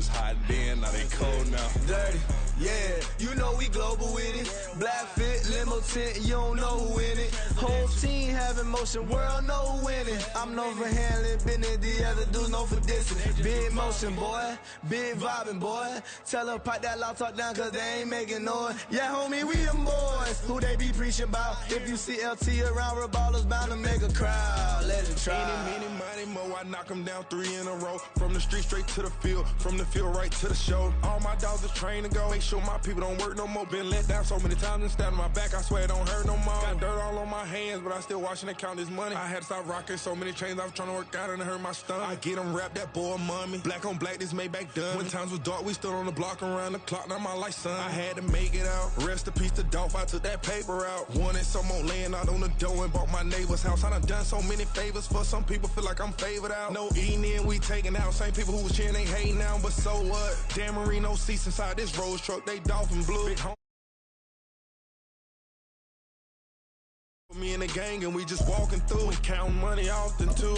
was hot then, now they cold now. Dirty, yeah, you know we global with it. Black fit, limo tint, you don't know who in it. Whole team having motion, world know who winning. I'm known for handling business, the other dudes known for dissing. Big motion, boy, big vibing, boy. Tell her pipe that loud talk down, cause they ain't making noise. Yeah, homie, we them boys, who they be preaching about. If you see LT around, Reballo's bound to make a crowd. Let it try. Eeny, meeny, miny, mo, I knock them down 3 in a row. From the street straight to the field, from the field right to the show. All my dogs are trained to go, make sure my people don't work no more. Been let down so many times and stabbed on my back, I swear it don't hurt no more. Got dirt all on my hands, but I still watching and count this money. I had to stop rocking so many chains, I was trying to work out and it hurt my stomach. I get them wrapped, that boy mommy. Black on black, this Maybach done. When times was dark, we stood on the block around the clock, now my life son. I had to make it out, rest in peace to Dolph, I took that paper out. Wanted some more laying out on the dough and bought my neighbor's house. I done so many favors for some people, feel like I'm favored out. No eating in, we taking out. Same people who was cheering, they hating now, but so what? Dan Marino seats inside this Rolls truck, they Dolphin blue. Big home. Me and the gang and we just walking through and counting money often too.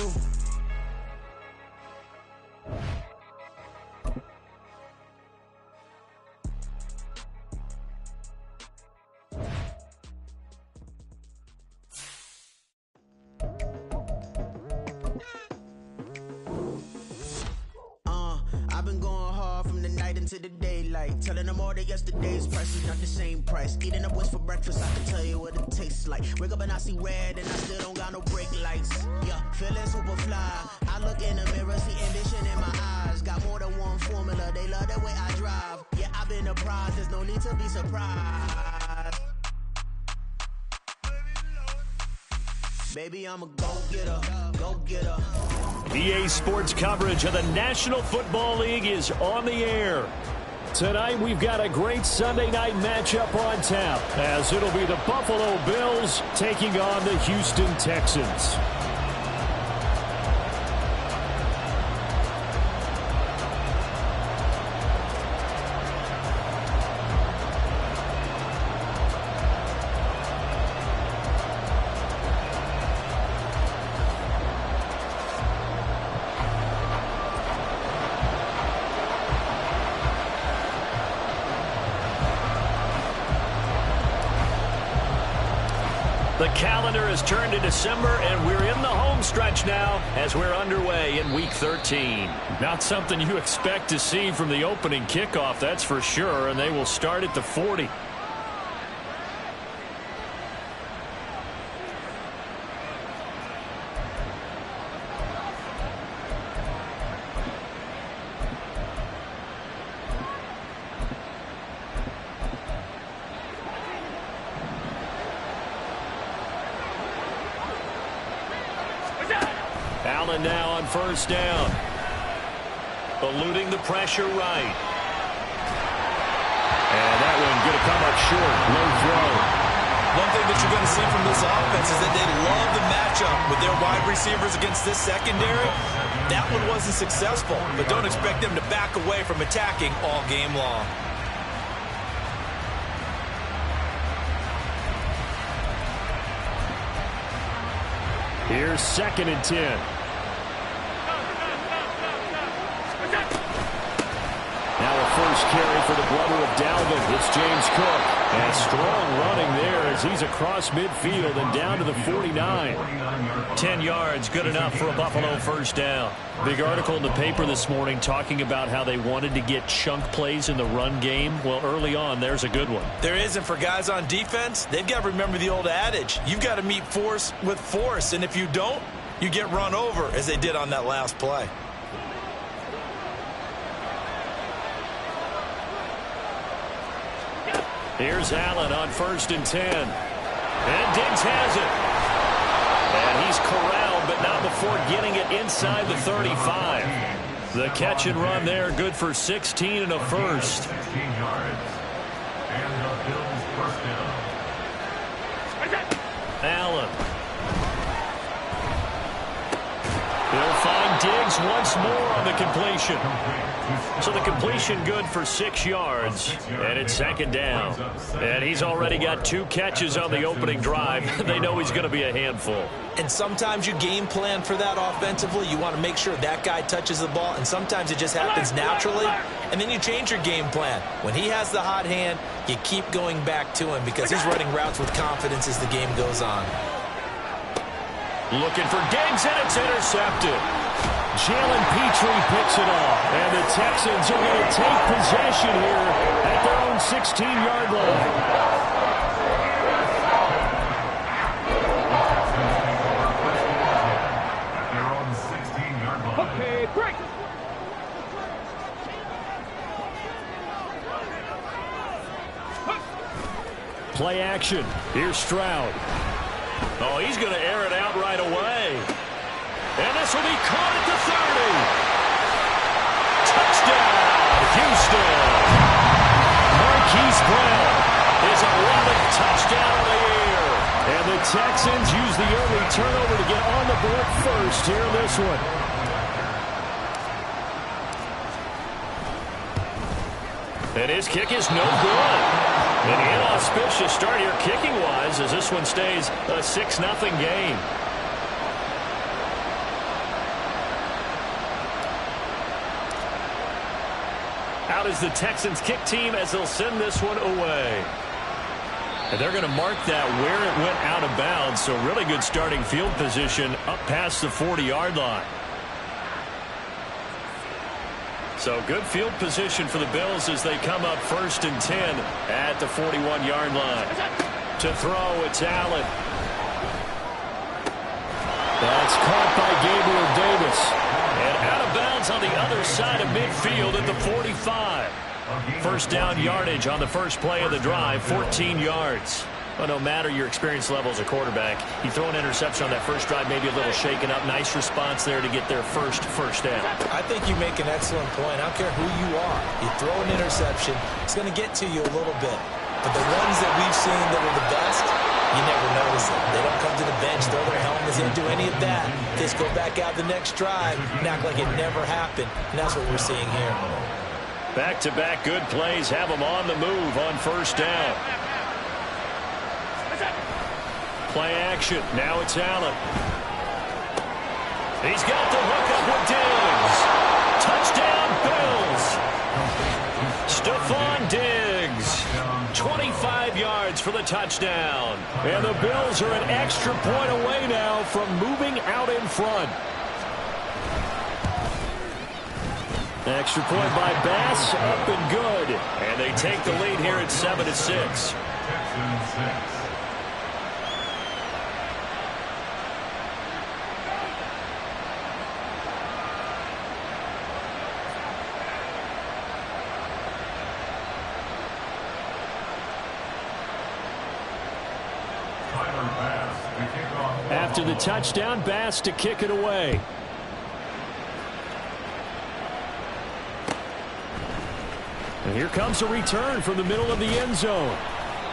I've been going hard from the night into the daylight, telling them all that yesterday's price is not the same price. Eating up what's for breakfast, I can tell you what it tastes like. Wake up and I see red and I still don't got no brake lights. Yeah, feeling super fly. I look in the mirror, see ambition in my eyes. Got more than one formula, they love the way I drive. Yeah, I've been a prize, there's no need to be surprised. Baby, I'm a go-getter, go-getter. EA Sports coverage of the National Football League is on the air. Tonight we've got a great Sunday night matchup on tap, as it'll be the Buffalo Bills taking on the Houston Texans. The calendar has turned to December, and we're in the home stretch now as we're underway in Week 13. Not something you expect to see from the opening kickoff, that's for sure, and they will start at the 40. Allen now on first down. Eluding the pressure right. And that one going to come up short. Low throw. One thing that you're going to see from this offense is that they love the matchup with their wide receivers against this secondary. That one wasn't successful, but don't expect them to back away from attacking all game long. Here's 2nd and 10. Now a first carry for the brother of Dalvin. It's James Cook. And strong running there as he's across midfield and down to the 49. 10 yards, good enough for a Buffalo first down. Big article in the paper this morning talking about how they wanted to get chunk plays in the run game. Well, early on, there's a good one. There isn't for guys on defense. They've got to remember the old adage. You've got to meet force with force, and if you don't, you get run over, as they did on that last play. Here's Allen on 1st and 10. And Diggs has it. And he's corralled, but not before getting it inside the 35. The catch and run there, good for 16 and a first. 16 yards. And the Bills first down. Allen. He'll find Diggs once more on the completion. So the completion good for 6 yards, and it's second down. And he's already got 2 catches on the opening drive. They know he's going to be a handful. And sometimes you game plan for that offensively. You want to make sure that guy touches the ball, and sometimes it just happens naturally, and then you change your game plan. When he has the hot hand, you keep going back to him because he's running routes with confidence as the game goes on. Looking for Diggs, and it's intercepted. Jalen Petrie picks it off, and the Texans are going to take possession here at their own 16-yard line. Their own 16-yard line. Okay, break. Play action. Here's Stroud. Oh, he's going to air it out right away. And this will be caught at the 30. Touchdown, Houston. Marquise Brown is a running touchdown in the air. And the Texans use the early turnover to get on the board first here in this one. And his kick is no good. An inauspicious start here kicking-wise as this one stays a 6-0 game. Out is the Texans kick team as they'll send this one away. And they're going to mark that where it went out of bounds, so really good starting field position up past the 40-yard line. So good field position for the Bills as they come up 1st and 10 at the 41-yard line. To throw, it's Allen. That's caught by Gabriel Davis. And out of bounds on the other side of midfield at the 45. First down yardage on the first play of the drive, 14 yards. Well, no matter your experience level as a quarterback, you throw an interception on that first drive, maybe a little shaken up. Nice response there to get their first down. I think you make an excellent point. I don't care who you are. You throw an interception, it's going to get to you a little bit. But the ones that we've seen that are the best, you never notice it. They don't come to the bench, throw their helmets, they don't do any of that. They just go back out the next drive and act like it never happened. And that's what we're seeing here. Back-to-back good plays have them on the move on first down. Play action. Now it's Allen. He's got the hook up with Diggs. Touchdown, Bills. Stephon Diggs. 25 yards for the touchdown. And the Bills are an extra point away now from moving out in front. Extra point by Bass, up and good. And they take the lead here at 7-6. After the touchdown, Bass to kick it away. And here comes a return from the middle of the end zone.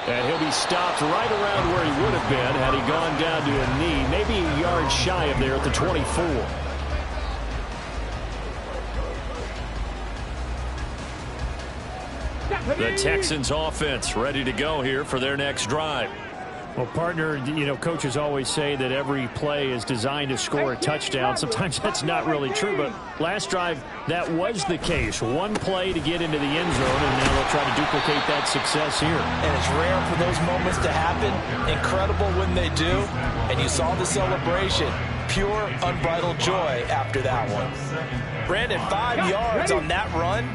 And he'll be stopped right around where he would have been had he gone down to a knee, maybe a yard shy of there at the 24. The Texans offense ready to go here for their next drive. Well, partner, you know, coaches always say that every play is designed to score a touchdown. Sometimes that's not really true, but last drive, that was the case. One play to get into the end zone, and now they'll try to duplicate that success here. And it's rare for those moments to happen. Incredible when they do. And you saw the celebration. Pure, unbridled joy after that one. Brandon, 5 yards on that run.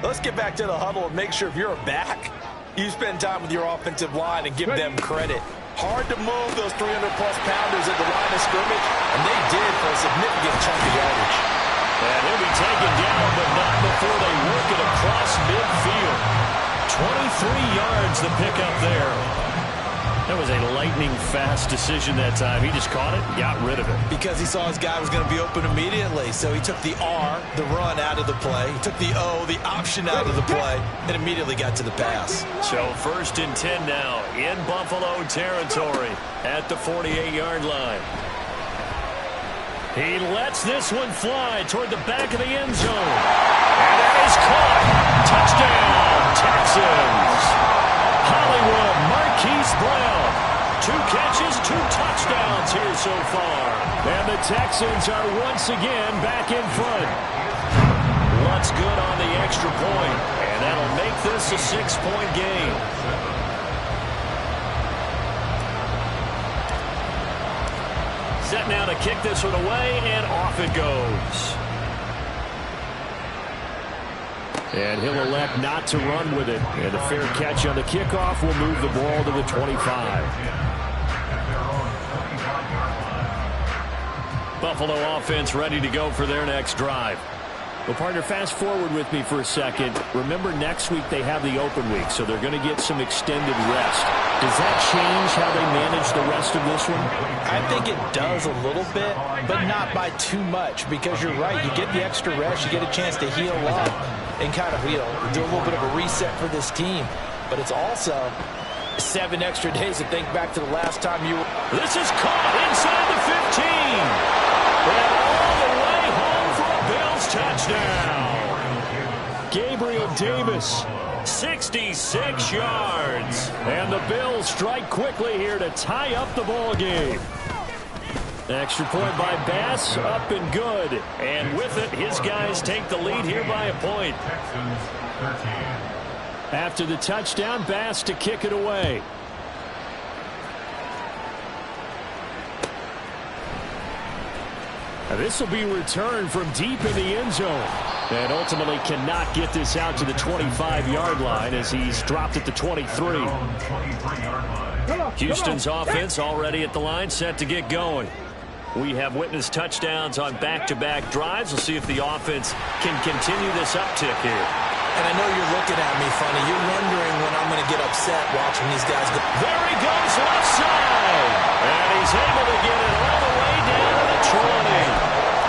Let's get back to the huddle and make sure if you're a back, you spend time with your offensive line and give them credit. Hard to move those 300-plus pounders at the line of scrimmage, and they did for a significant chunk of yardage. And he'll be taken down, but not before they work it across midfield. 23 yards the pickup there. That was a lightning-fast decision that time. He just caught it and got rid of it. Because he saw his guy was going to be open immediately. So he took the R, the run, out of the play. He took the O, the option, out of the play, and immediately got to the pass. So 1st and 10 now in Buffalo territory at the 48-yard line. He lets this one fly toward the back of the end zone. And that is caught. Touchdown, Texans. Hollywood Marquise Brown. 2 catches, 2 touchdowns here so far. And the Texans are once again back in front. Lutz good on the extra point. And that'll make this a 6-point game. Set now to kick this one away, and off it goes. And he'll elect not to run with it. And a fair catch on the kickoff will move the ball to the 25. Buffalo offense ready to go for their next drive. Well, partner, fast forward with me for a second. Remember, next week they have the open week, so they're going to get some extended rest. Does that change how they manage the rest of this one? I think it does a little bit, but not by too much, because you're right. You get the extra rest. You get a chance to heal up and kind of, do a little bit of a reset for this team. But it's also 7 extra days to think back to the last time you were. This is caught inside the 15. And all the way home for a Bills touchdown. Gabriel Davis, 66 yards. And the Bills strike quickly here to tie up the ball game. Extra point by Bass, up and good. And with it, his guys take the lead here by a point. After the touchdown, Bass to kick it away. Now this will be returned from deep in the end zone. And ultimately cannot get this out to the 25-yard line as he's dropped at the 23. Houston's offense already at the line, set to get going. We have witnessed touchdowns on back-to-back drives. We'll see if the offense can continue this uptick here. And I know you're looking at me funny. You're wondering when I'm going to get upset watching these guys go. There he goes left side. And he's able to get it all the way down to the 20.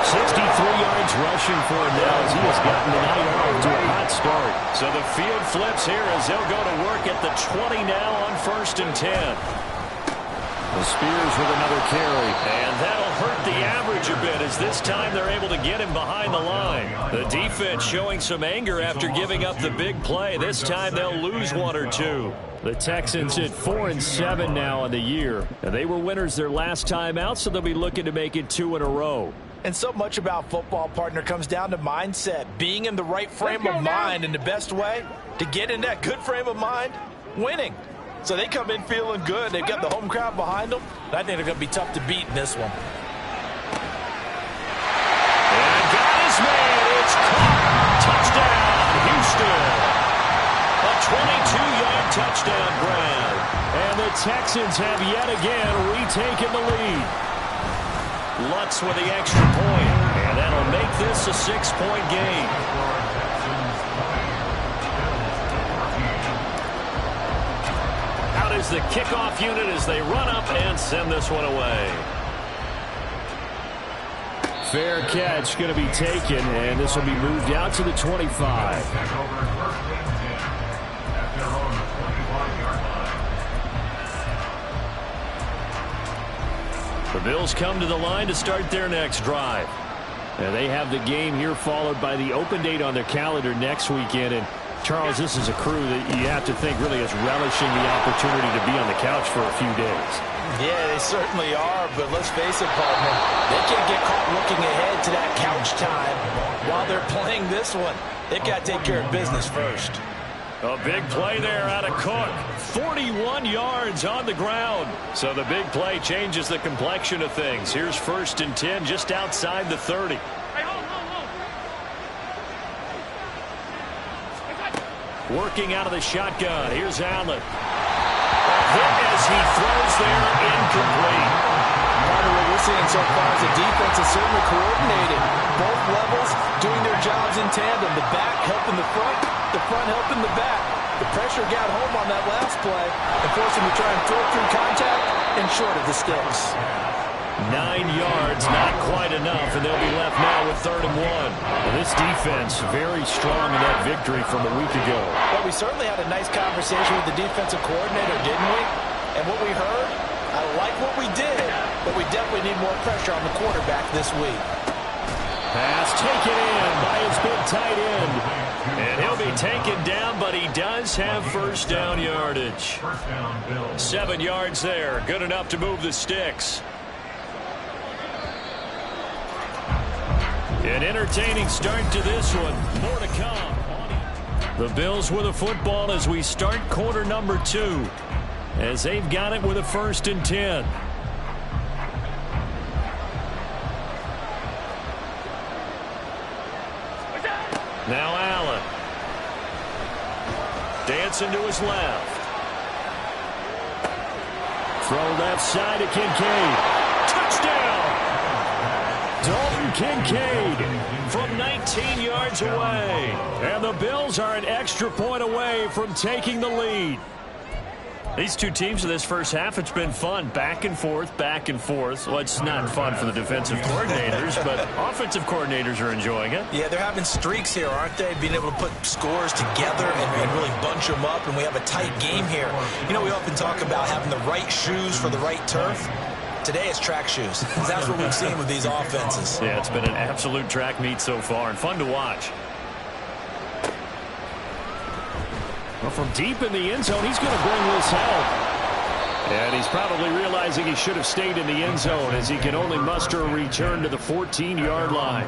63 yards rushing for him now as he has gotten the night off to a hot start. So the field flips here as they'll go to work at the 20 now on 1st and 10. The Spears with another carry. And that'll hurt the average a bit as this time they're able to get him behind the line. The defense showing some anger after giving up the big play. This time they'll lose 1 or 2. The Texans at 4-7 now on the year. And they were winners their last time out, so they'll be looking to make it 2 in a row. And so much about football, partner, comes down to mindset. Being in the right frame of mind, and the best way to get in that good frame of mind, winning. So they come in feeling good. They've got the home crowd behind them. I think they're going to be tough to beat in this one. And got his man. It's caught. Touchdown, Houston. A 22-yard touchdown grab. And the Texans have yet again retaken the lead. Lutz with the extra point. And that'll make this a 6-point game. Is the kickoff unit as they run up and send this one away. Fair catch going to be taken, and this will be moved out to the 25. The Bills come to the line to start their next drive. And they have the game here followed by the open date on their calendar next weekend. And Charles, this is a crew that you have to think really is relishing the opportunity to be on the couch for a few days. Yeah, they certainly are, but let's face it, partner. They can't get caught looking ahead to that couch time while they're playing this one. They've got to take care of business first. A big play there out of Cook. 41 yards on the ground. So the big play changes the complexion of things. Here's 1st and 10 just outside the 30. Working out of the shotgun. Here's Allen. Hit as he throws there, incomplete. Part of what we're seeing so far is the defense is certainly coordinated. Both levels doing their jobs in tandem. The back helping the front helping the back. The pressure got home on that last play and forced him to try and throw through contact and short of the sticks. 9 yards, not quite enough, and they'll be left now with 3rd and 1. Well, this defense very strong in that victory from a week ago. Well, we certainly had a nice conversation with the defensive coordinator, didn't we? And what we heard, I like what we did, but we definitely need more pressure on the quarterback this week. Pass taken in by his big tight end. And he'll be taken down, but he does have first down yardage. 7 yards there. Good enough to move the sticks. An entertaining start to this one. More to come. The Bills with a football as we start quarter number 2. As they've got it with a 1st and 10. Now Allen. Dancing to his left. Throw left side to Kincaid. Touchdown! Dalton Kincaid from 19 yards away. And the Bills are an extra point away from taking the lead. These two teams in this first half, it's been fun. Back and forth, back and forth. Well, it's not fun for the defensive coordinators, but offensive coordinators are enjoying it. Yeah, they're having streaks here, aren't they? Being able to put scores together and really bunch them up, and we have a tight game here. You know, we often talk about having the right shoes for the right turf. Today it's track shoes. That's what we've seen with these offenses. Yeah, it's been an absolute track meet so far and fun to watch. Well, from deep in the end zone, he's going to bring this help. And he's probably realizing he should have stayed in the end zone as he can only muster a return to the 14-yard line.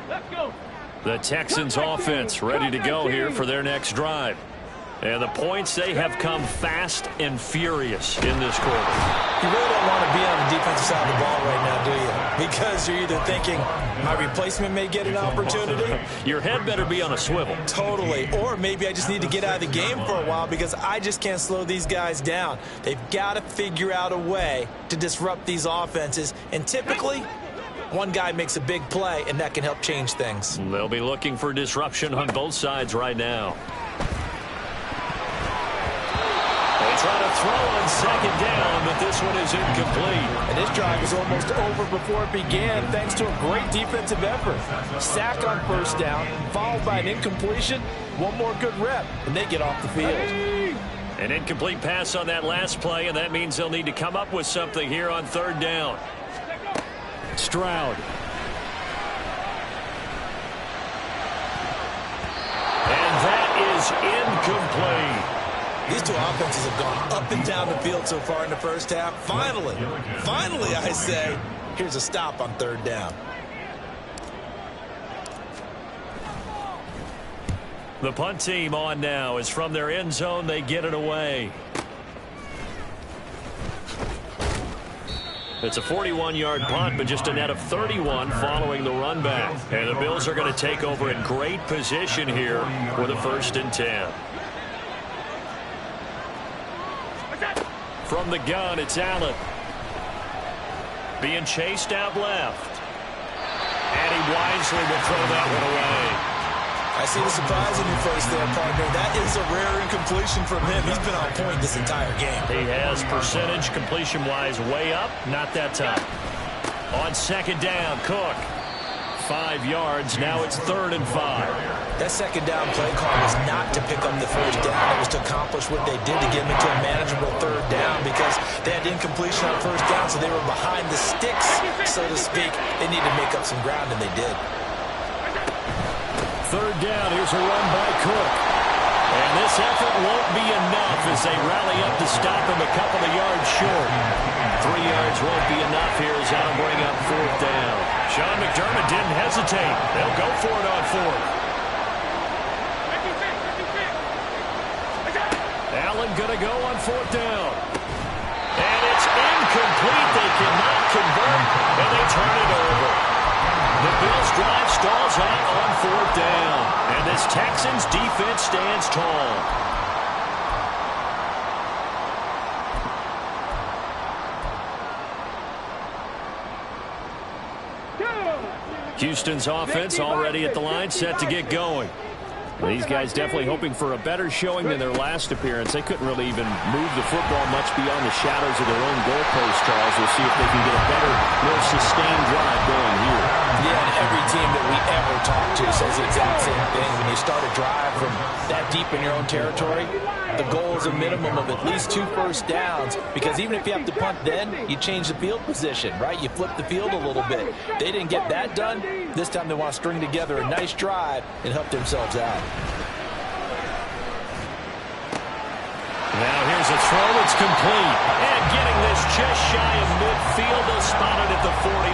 Let's go. The Texans offense ready to go here for their next drive. And the points, they have come fast and furious in this quarter. You really don't want to be on the defensive side of the ball right now, do you? Because you're either thinking, my replacement may get an opportunity. Your head better be on a swivel. Totally. Or maybe I just need to get out of the game for a while because I just can't slow these guys down. They've got to figure out a way to disrupt these offenses. And typically, one guy makes a big play, and that can help change things. They'll be looking for disruption on both sides right now. Try to throw on second down, but this one is incomplete. And this drive was almost over before it began thanks to a great defensive effort. Sack on first down, followed by an incompletion. One more good rep, and they get off the field. An incomplete pass on that last play, and that means they'll need to come up with something here on third down. Stroud. And that is incomplete. These two offenses have gone up and down the field so far in the first half. Finally, I say, here's a stop on third down. The punt team on now is from their end zone. They get it away. It's a 41-yard punt, but just a net of 31 following the run back. And the Bills are going to take over in great position here with a 1st and 10. From the gun, it's Allen. Being chased out left. And he wisely will throw that one away. I see the surprise in your face there, partner. That is a rare incompletion from him. He's been on point this entire game. He has percentage completion-wise way up. Not that time. On second down, Cook. 5 yards. Now it's 3rd and 5. That second down play call was not to pick up the first down. It was to accomplish what they did to get them into a manageable third down because they had incompletion on first down, so they were behind the sticks, so to speak. They needed to make up some ground, and they did. 3rd down. Here's a run by Cook. And this effort won't be enough as they rally up to stop him a couple of yards short. 3 yards won't be enough here as that'll bring up 4th down. Sean McDermott didn't hesitate. They'll go for it on 4th. Allen going to go on 4th down. And it's incomplete. They cannot convert, and they turn it over. The Bills drive stalls out on 4th down. And this Texans defense stands tall. Houston's offense already at the line, set to get going. These guys definitely hoping for a better showing than their last appearance. They couldn't really even move the football much beyond the shadows of their own goalpost, Charles. We'll see if they can get a better, more sustained drive going here. Yeah, and every team that we ever talk to says the exact same thing. When you start a a drive from that deep in your own territory, the goal is a minimum of at least 2 first downs, because even if you have to punt then, you change the field position, right? You flip the field a little bit. They didn't get that done. This time they want to string together a nice drive and help themselves out. Now here's a throw. It's complete. And getting this just shy of midfield. They'll spot it at the 49.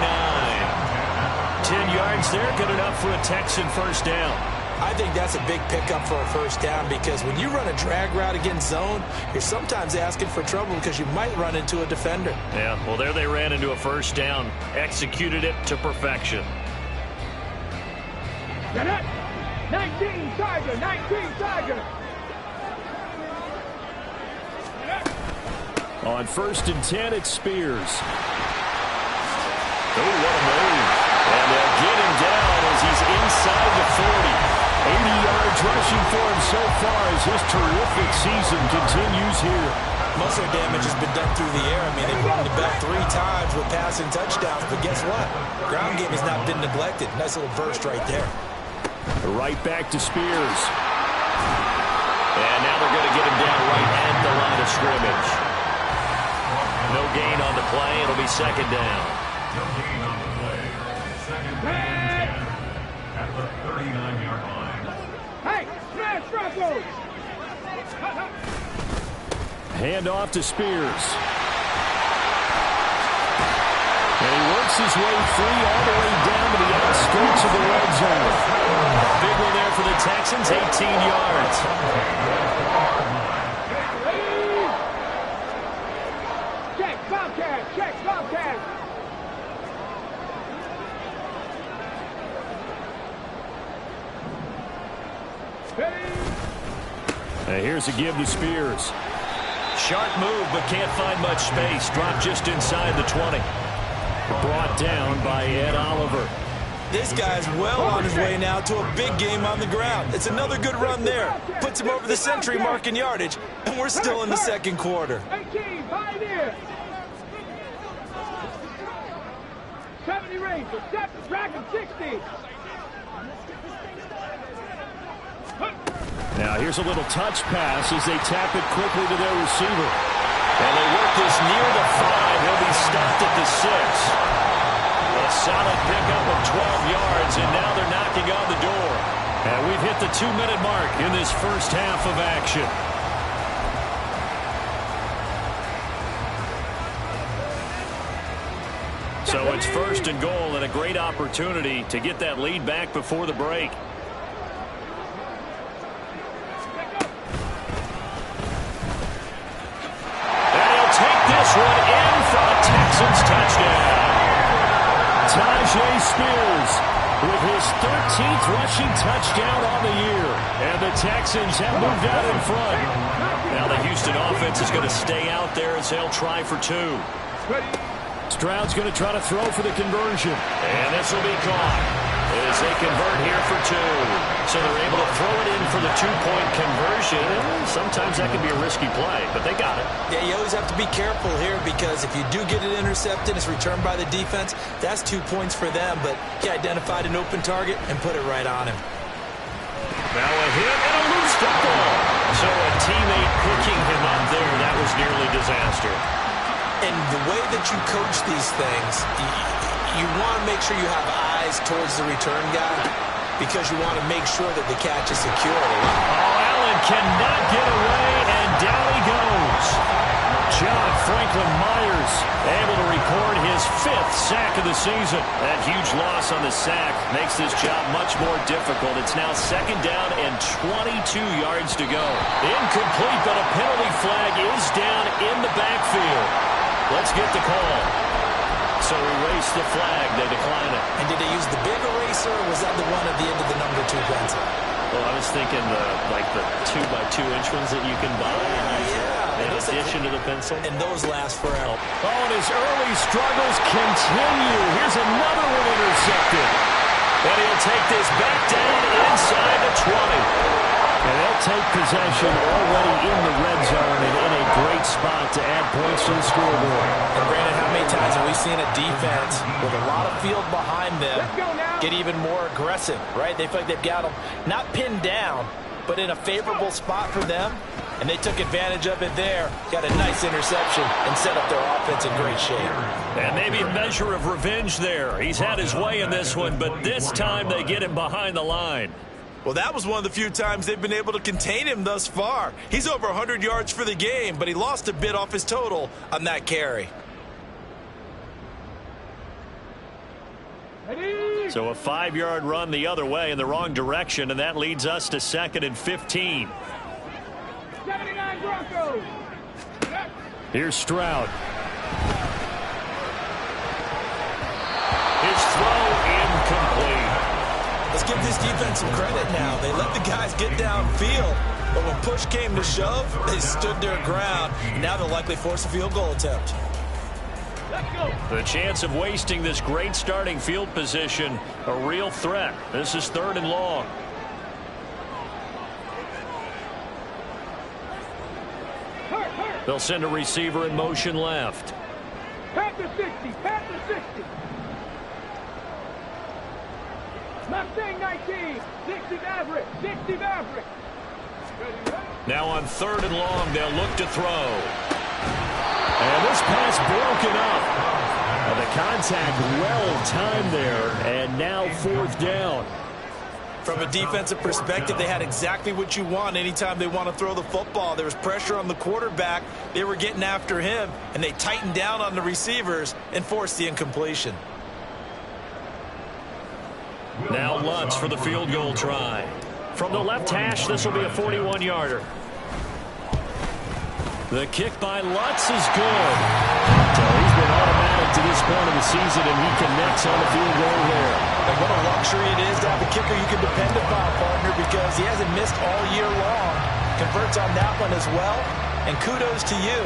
10 yards there. Good enough for a Texan first down. I think that's a big pickup for a first down, because when you run a drag route against zone, you're sometimes asking for trouble because you might run into a defender. Yeah, well, there they ran into a first down. Executed it to perfection. 19 Tiger, 19 Tiger. On 1st and 10, it's Spears. Oh, what a move. And they'll get him down as he's inside the 40. 80 yards rushing for him so far as his terrific season continues here. Most of their damage has been done through the air. I mean, they've run the bell 3 times with passing touchdowns, but guess what? Ground game has not been neglected. Nice little burst right there. Right back to Spears. And now they're going to get him down right at the line of scrimmage. No gain on the play. It'll be second down. No gain on the play. Second down at the 39-yard line. Hey, smash Broncos! Hand off to Spears. And he works his way free all the way down to the outskirts of the red zone. Big one there for the Texans, 18 yards. Check, Bobcat, check, Bobcat. Now here's a give to Spears. Sharp move, but can't find much space. Dropped just inside the 20. Brought down by Ed Oliver. This guy's well on his way now to a big game on the ground. It's another good run there. Puts him over the century mark in yardage, and we're still in the second quarter. 18, Pioneer. 70 range, Dragon 60. Now here's a little touch pass as they tap it quickly to their receiver. And they work this near the 5. He'll be stopped at the 6. A solid pickup of 12 yards, and now they're knocking on the door. And we've hit the 2-minute mark in this first half of action. So it's 1st and goal, and a great opportunity to get that lead back before the break. This one in for a Texans touchdown. Tyjae Spears with his 13th rushing touchdown on the year. And the Texans have moved out in front. Now the Houston offense is going to stay out there as they'll try for 2. Stroud's going to try to throw for the conversion. And this will be caught as they convert here for 2. So they're able to throw it in for the 2-point conversion. Sometimes that can be a risky play, but they got it. Yeah, you always have to be careful here, because if you do get it intercepted, it's returned by the defense, that's 2 points for them. But he identified an open target and put it right on him. Now a hit and a loose football. So a teammate picking him up there, that was nearly disaster. And the way that you coach these things, you want to make sure you have eyes towards the return guy, because you want to make sure that the catch is secure. Oh, Allen cannot get away, and down he goes. John Franklin Myers able to record his 5th sack of the season. That huge loss on the sack makes this job much more difficult. It's now 2nd down and 22 yards to go. Incomplete, but a penalty flag is down in the backfield. Let's get the call. So erase the flag. They decline it. And did they use the big eraser, or was that the one at the end of the number 2 pencil? Well, I was thinking the 2x2-inch ones that you can buy in addition to the pencil. And those last forever. Oh, and his early struggles continue. Here's another one intercepted. And he'll take this back down inside the 20. And they'll take possession already in the red zone and in a great spot to add points to the scoreboard. And Brandon, how many times have we seen a defense with a lot of field behind them get even more aggressive, right? They feel like they've got them not pinned down, but in a favorable spot for them, and they took advantage of it there. Got a nice interception and set up their offense in great shape. And maybe a measure of revenge there. He's had his way in this one, but this time they get him behind the line. Well, that was one of the few times they've been able to contain him thus far. He's over 100 yards for the game, but he lost a bit off his total on that carry. So a 5-yard run the other way in the wrong direction, and that leads us to 2nd and 15. 79 Broncos. Here's Stroud. His throw incomplete. Let's give this defense some credit now. They let the guys get downfield, but when push came to shove, they stood their ground. Now they'll likely force a field goal attempt. The chance of wasting this great starting field position, a real threat. This is 3rd and long. They'll send a receiver in motion left. Panther 60, Panther 60. Mustang 19, 60 Maverick, 60 Maverick. Now on 3rd and long, they'll look to throw. And this pass broken up. The contact well timed there, and now 4th down. From a defensive perspective, they had exactly what you want anytime they want to throw the football. There was pressure on the quarterback. They were getting after him, and they tightened down on the receivers and forced the incompletion. Now Lutz for the field goal try. From the left hash, this will be a 41-yarder. The kick by Lutz is good. So he's been automatic to this point of the season, and he connects on the field goal there. And what a luxury it is to have a kicker you can depend upon, partner, because he hasn't missed all year long. Converts on that one as well. And kudos to you.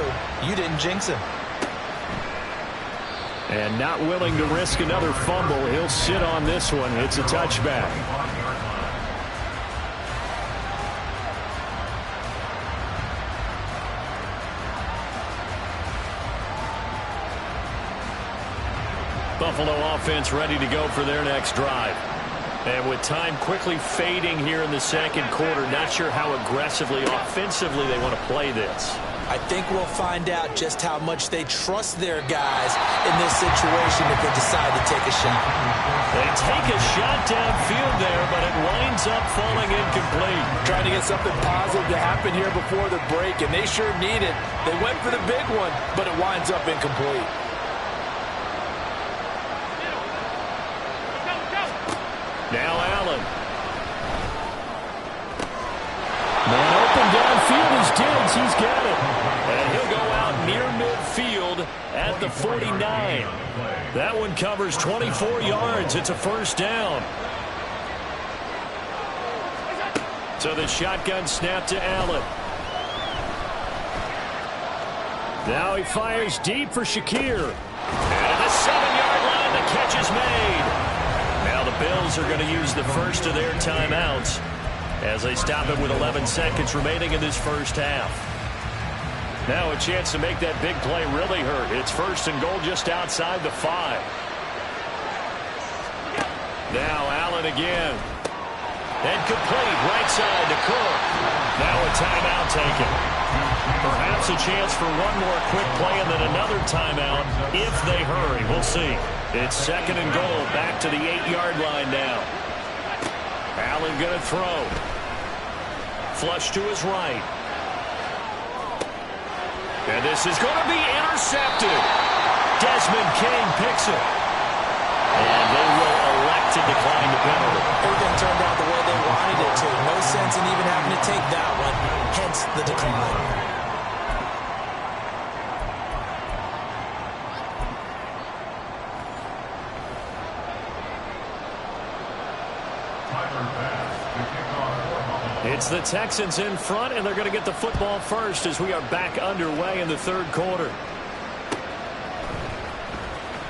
You didn't jinx him. And not willing to risk another fumble. He'll sit on this one. It's a touchback. Buffalo offense ready to go for their next drive. And with time quickly fading here in the 2nd quarter, not sure how aggressively, offensively they want to play this. I think we'll find out just how much they trust their guys in this situation if they decide to take a shot. They take a shot downfield there, but it winds up falling incomplete. Trying to get something positive to happen here before the break, and they sure need it. They went for the big one, but it winds up incomplete. Now Allen. Man open downfield is Diggs. He's got it. And he'll go out near midfield at the 49. That one covers 24 yards. It's a 1st down. So the shotgun snap to Allen. Now he fires deep for Shakir. And at the 7-yard line, the catch is made. Now the Bills are going to use the first of their timeouts as they stop it with 11 seconds remaining in this first half. Now a chance to make that big play really hurt. It's 1st and goal just outside the 5. Now Allen again. And complete right side to Cook. Now a timeout taken. Perhaps a chance for one more quick play and then another timeout if they hurry. We'll see. It's 2nd and goal. Back to the 8-yard line now. Allen going to throw. Flush to his right. And this is going to be intercepted. Desmond King picks it. And they will elect to decline the penalty. Everything turned out the way they wanted it to. No sense in even having to take that one. Hence the decline. It's the Texans in front, and they're going to get the football first as we are back underway in the 3rd quarter.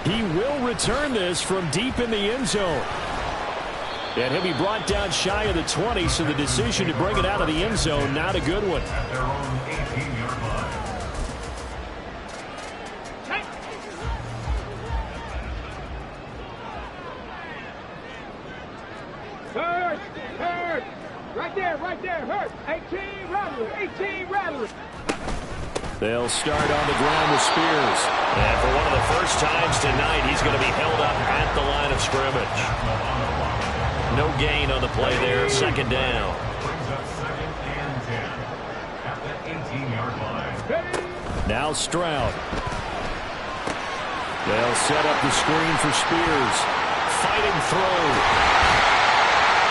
He will return this from deep in the end zone. And he'll be brought down shy of the 20, so the decision to bring it out of the end zone, not a good one. At their own 18-yard line. Hurt. Hurt. Right there. Hurt. 18 Rattler. 18 Rattler. They'll start on the ground with Spears. And for one of the first times tonight, he's going to be held up at the line of scrimmage. No gain on the play there. Second down. Brings up 2nd and 10 at the 18-yard line. Now Stroud. They'll set up the screen for Spears. Fighting through.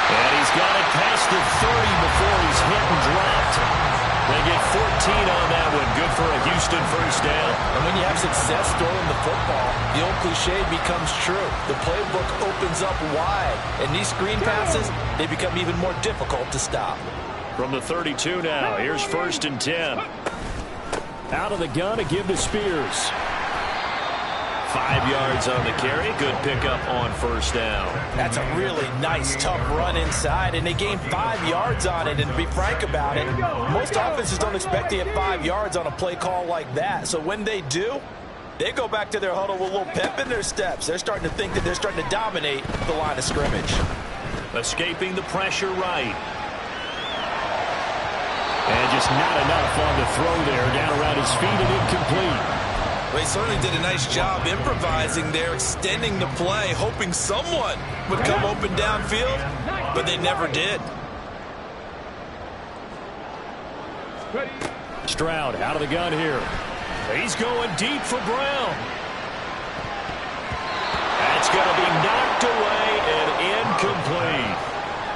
And he's got it past the 30 before he's hit and dropped. They get 14 on that one. Good for a Houston first down. And when you have success throwing the football, the old cliche becomes true. The playbook opens up wide. And these screen passes, they become even more difficult to stop. From the 32 now, here's 1st and 10. Out of the gun to give to Spears. 5 yards on the carry. Good pickup on first down. That's a really nice, tough run inside, and they gained 5 yards on it. And to be frank about it, most offenses don't expect to get 5 yards on a play call like that. So when they do, they go back to their huddle with a little pep in their steps. They're starting to think that they're starting to dominate the line of scrimmage. Escaping the pressure right. And just not enough on the throw there. Down around his feet and incomplete. Well, he certainly did a nice job improvising there, extending the play, hoping someone would come open downfield, but they never did. Stroud out of the gun here. He's going deep for Brown. That's going to be knocked away and incomplete.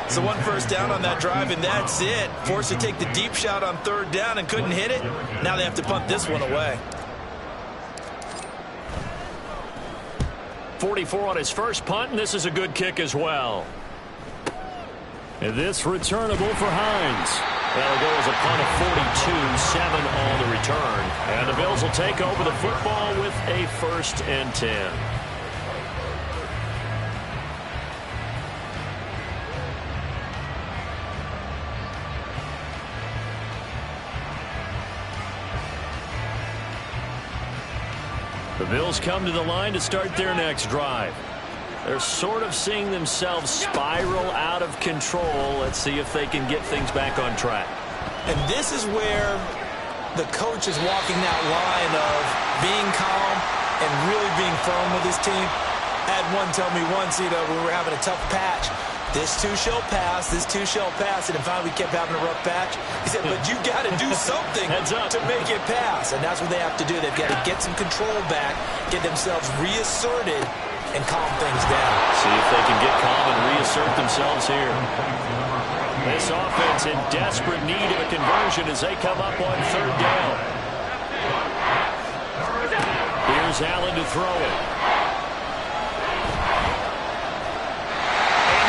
So 1 first down on that drive, and that's it. Forced to take the deep shot on 3rd down and couldn't hit it. Now they have to punt this one away. 44 on his first punt, and this is a good kick as well. And this returnable for Hines. That'll go as a punt of 42, 7 on the return. And the Bills will take over the football with a 1st and 10. The Bills come to the line to start their next drive. They're sort of seeing themselves spiral out of control. Let's see if they can get things back on track. And this is where the coach is walking that line of being calm and really being firm with his team. I had one tell me once, when we were having a tough patch, this too shall pass, this too shall pass, and then finally we kept having a rough patch. He said, but you got to do something to make it pass, and that's what they have to do. They've got to get some control back, get themselves reasserted, and calm things down. See if they can get calm and reassert themselves here. This offense in desperate need of a conversion as they come up on 3rd down. Here's Allen to throw it.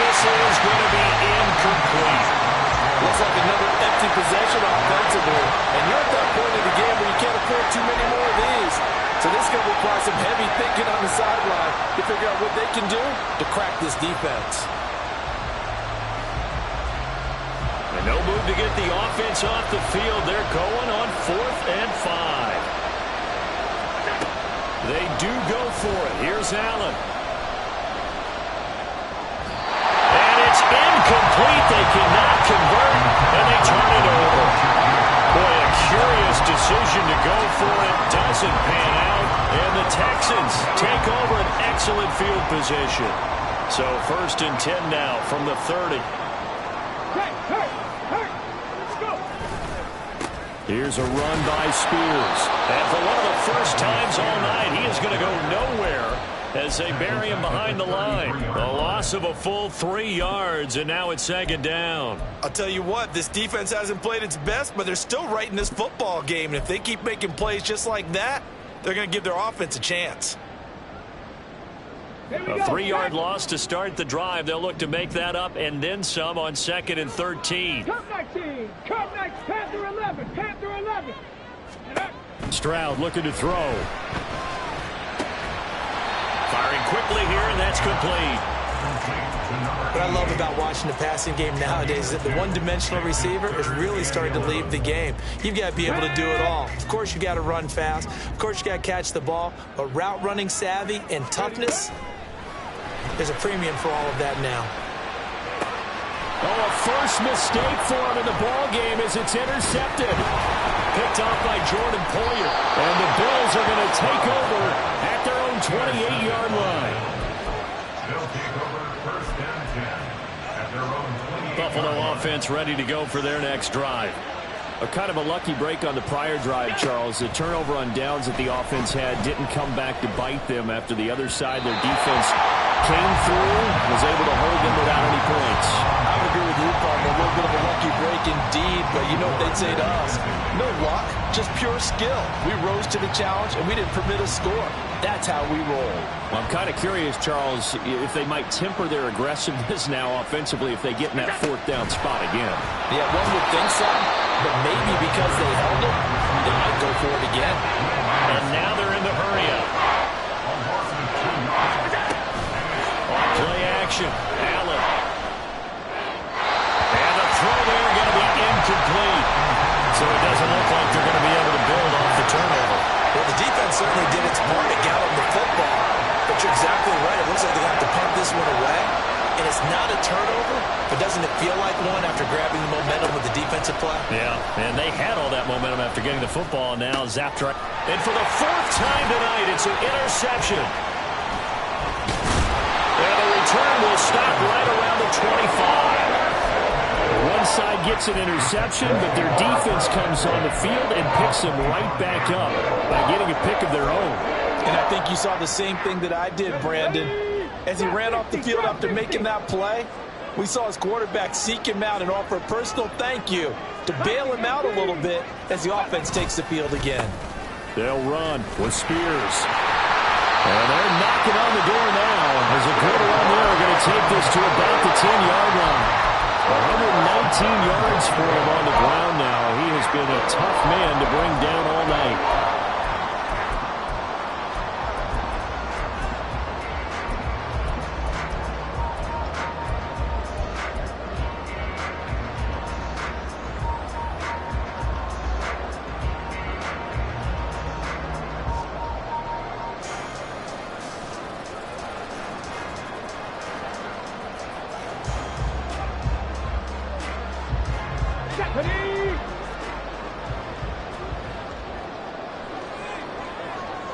This is going to be incomplete. Looks like another empty possession offensively. And you're at that point in the game where you can't afford too many more of these. So this is going to require some heavy thinking on the sideline to figure out what they can do to crack this defense. And no move to get the offense off the field. They're going on 4th and 5. They do go for it. Here's Allen. It's incomplete. They cannot convert, and they turn it over. Boy, a curious decision to go for it. Doesn't pan out, and the Texans take over an excellent field position. So 1st and 10 now from the 30. Let's go. Here's a run by Spears. And for one of the first times all night, he is going to go nowhere as they bury him behind the line. A loss of a full 3 yards, and now it's 2nd down. I'll tell you what, this defense hasn't played its best, but they're still right in this football game. And if they keep making plays just like that, they're going to give their offense a chance. A 3-yard loss to start the drive. They'll look to make that up and then some on 2nd and 13. Come 19. Come 19. Panther 11. Panther 11. Stroud looking to throw. Firing quickly here, and that's complete. What I love about watching the passing game nowadays is that the one-dimensional receiver is really starting to leave the game. You've got to be able to do it all. Of course, you got to run fast. Of course, you got to catch the ball. But route running savvy and toughness, there's a premium for all of that now. Oh, a first mistake for him in the ball game as it's intercepted. Picked off by Jordan Poyer. And the Bills are going to take over at their own 28-yard line. They'll take over first and 10 at their own 28. Buffalo offense ready to go for their next drive. A kind of a lucky break on the prior drive, Charles. The turnover on downs that the offense had didn't come back to bite them after the other side. Their defense came through, was able to hold them without any points. I would agree with you, partner. A little bit of a lucky break indeed, but you know what they'd say to us. No luck, just pure skill. We rose to the challenge, and we didn't permit a score. That's how we roll. Well, I'm kind of curious, Charles, if they might temper their aggressiveness now offensively if they get in that fourth down spot again. Yeah, one would think so, but maybe because they held it, they might go for it again. And now they're in the hurry-up. Play action. Allen. And the throw there going to be incomplete. So it doesn't look like they're going to be able to build off the turnover. Well, the defense certainly did its part to gallop the football. But you're exactly right. It looks like they're going to have to punt this one away. And it's not a turnover, but doesn't it feel like one after grabbing the momentum with the defensive play? Yeah, and they had all that momentum after getting the football. Now zapped right. And for the fourth time tonight, it's an interception. And the return will stop right around the 25. One side gets an interception, but their defense comes on the field and picks them right back up by getting a pick of their own. And I think you saw the same thing that I did, Brandon. As he ran off the field after making that play, we saw his quarterback seek him out and offer a personal thank you to bail him out a little bit as the offense takes the field again. They'll run with Spears. And they're knocking on the door now as a good run there are going to take this to about the 10-yard line. 119 yards for him on the ground now. He has been a tough man to bring down all night.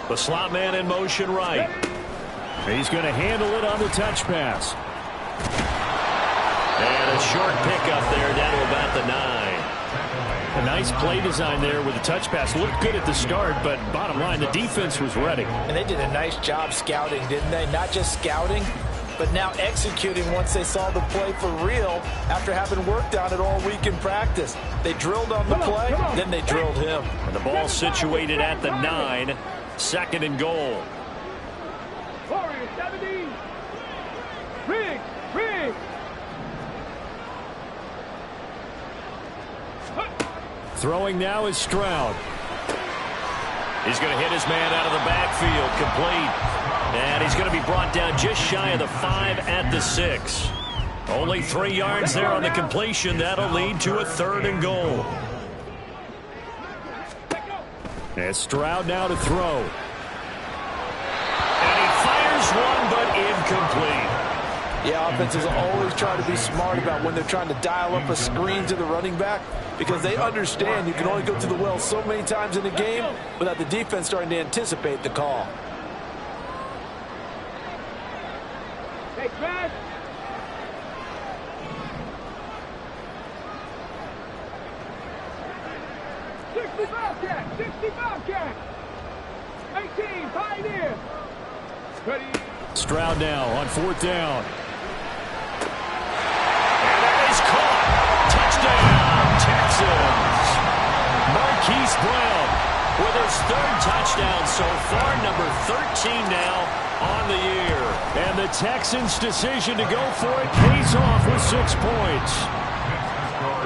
The slot man in motion right. He's going to handle it on the touch pass. And a short pickup there down to about the 9. A nice play design there with the touch pass. Looked good at the start, but bottom line, the defense was ready. And they did a nice job scouting, didn't they? Not just scouting, but now executing once they saw the play for real after having worked on it all week in practice. They drilled on the play, then they drilled him. And the ball situated at the 9. Second and goal. Warriors 70. Rig. Throwing now is Stroud. He's going to hit his man out of the backfield. Complete. And he's going to be brought down just shy of the 5 at the 6. Only 3 yards there on the completion. That'll lead to a third and goal. And Stroud now to throw. And he fires one, but incomplete. Yeah, offenses always try to be smart about when they're trying to dial up a screen to the running back because they understand you can only go to the well so many times in a game without the defense starting to anticipate the call. Hey, Brad. Bobcat. 18, Pioneer. Ready. Stroud now on fourth down. And that is caught. Touchdown, Texans. Marquise Brown with his third touchdown so far, number 13 now on the year. And the Texans' decision to go for it pays off with 6 points.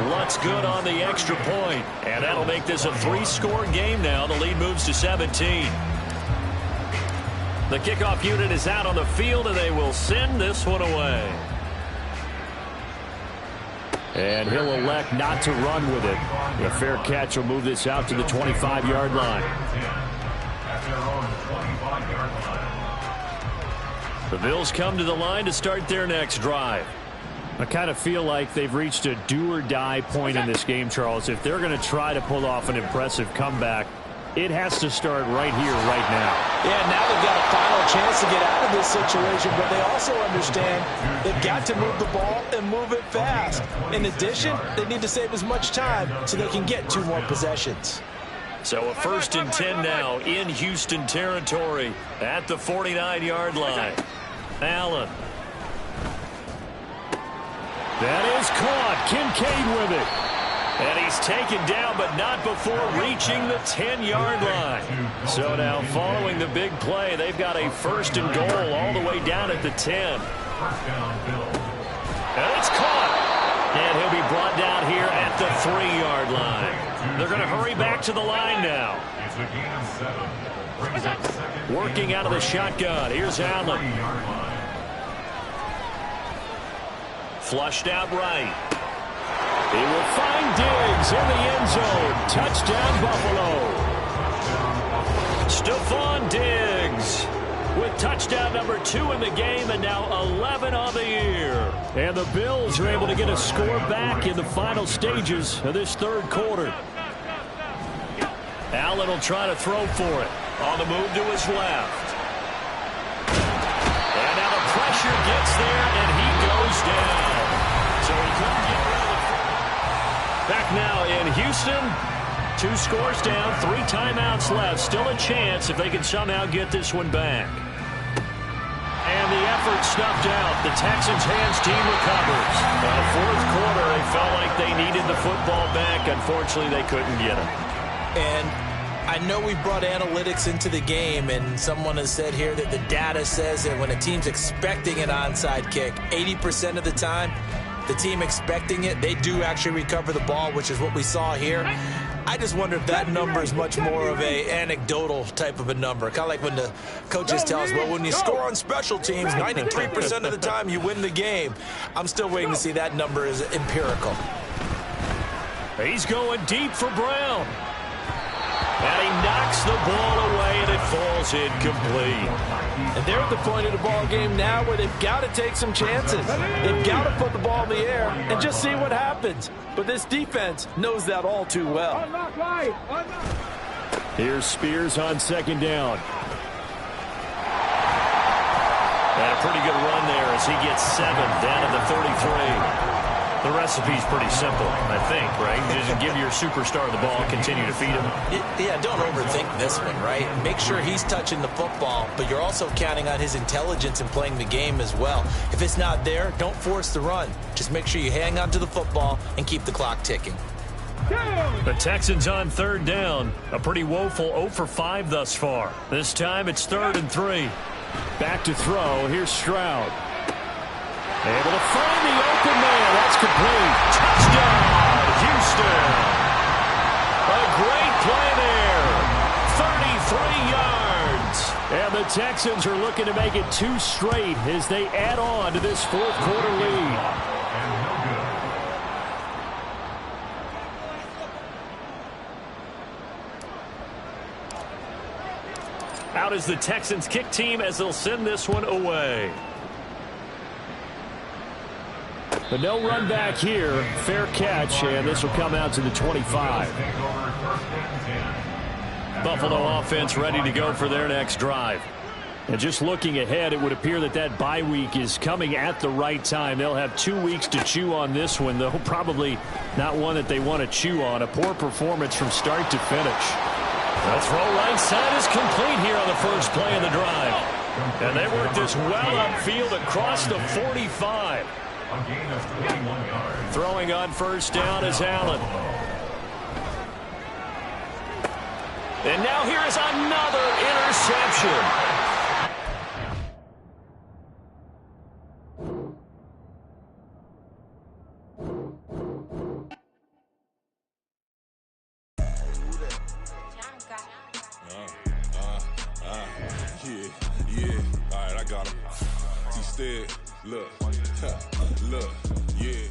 Lutz good on the extra point, and that'll make this a 3-score game now. The lead moves to 17. The kickoff unit is out on the field, and they will send this one away. And he'll elect not to run with it. A fair catch will move this out to the 25-yard line. The Bills come to the line to start their next drive. I kind of feel like they've reached a do-or-die point in this game, Charles. If they're going to try to pull off an impressive comeback, it has to start right here, right now. Yeah, now they've got a final chance to get out of this situation, but they also understand they've got to move the ball and move it fast. In addition, they need to save as much time so they can get 2 more possessions. So a 1st and 10 now in Houston territory at the 49-yard line. Allen. That is caught. Kincaid with it. And he's taken down, but not before reaching the 10-yard line. So now following the big play, they've got a 1st and goal all the way down at the 10. And it's caught. And he'll be brought down here at the 3-yard line. They're going to hurry back to the line now. Working out of the shotgun. Here's Allen. Flushed out right. He will find Diggs in the end zone. Touchdown, Buffalo. Stephon Diggs with touchdown number 2 in the game, and now 11 on the year. And the Bills are able to get a score back in the final stages of this 3rd quarter. Allen will try to throw for it. On the move to his left. And now the pressure gets there, and he goes down. So he couldn't get rid of it. Back now in Houston. 2 scores down, 3 timeouts left. Still a chance if they can somehow get this one back. And the effort snuffed out. The Texans' hands team recovers. 4th quarter, they felt like they needed the football back. Unfortunately, they couldn't get it. And I know we brought analytics into the game, and someone has said here that the data says that when a team's expecting an onside kick, 80% of the time, the team expecting it, they do actually recover the ball, which is what we saw here. I just wonder if that number is much more of a anecdotal type of a number. Kind of like when the coaches tell us, well, when you score on special teams, 93% of the time you win the game. I'm still waiting to see that number is empirical. He's going deep for Brown. And he knocks the ball away, and it falls incomplete. And they're at the point of the ball game now where they've got to take some chances. They've got to put the ball in the air and just see what happens. But this defense knows that all too well. Here's Spears on 2nd down. And a pretty good run there as he gets 7 down at the 33. The recipe's pretty simple, I think, right? Just give your superstar the ball, continue to feed him. Yeah, don't overthink this one, right? Make sure he's touching the football, but you're also counting on his intelligence in playing the game as well. If it's not there, don't force the run. Just make sure you hang on to the football and keep the clock ticking. The Texans on 3rd down. A pretty woeful 0 for 5 thus far. This time it's 3rd and 3. Back to throw. Here's Stroud. Able to find the open man. That's complete. Touchdown, Houston. A great play there. 33 yards. And the Texans are looking to make it 2 straight as they add on to this 4th quarter lead. Out is the Texans kick team as they'll send this one away. But no run back here. Fair catch, and this will come out to the 25. Buffalo offense ready to go for their next drive. And just looking ahead, it would appear that that bye week is coming at the right time. They'll have 2 weeks to chew on this one, though probably not one that they want to chew on. A poor performance from start to finish. The throw right side is complete here on the first play of the drive. And they work this well upfield across the 45. Throwing on 1st down is Allen. And now here is another interception. Yeah. All right, I got him. He said, look, yeah.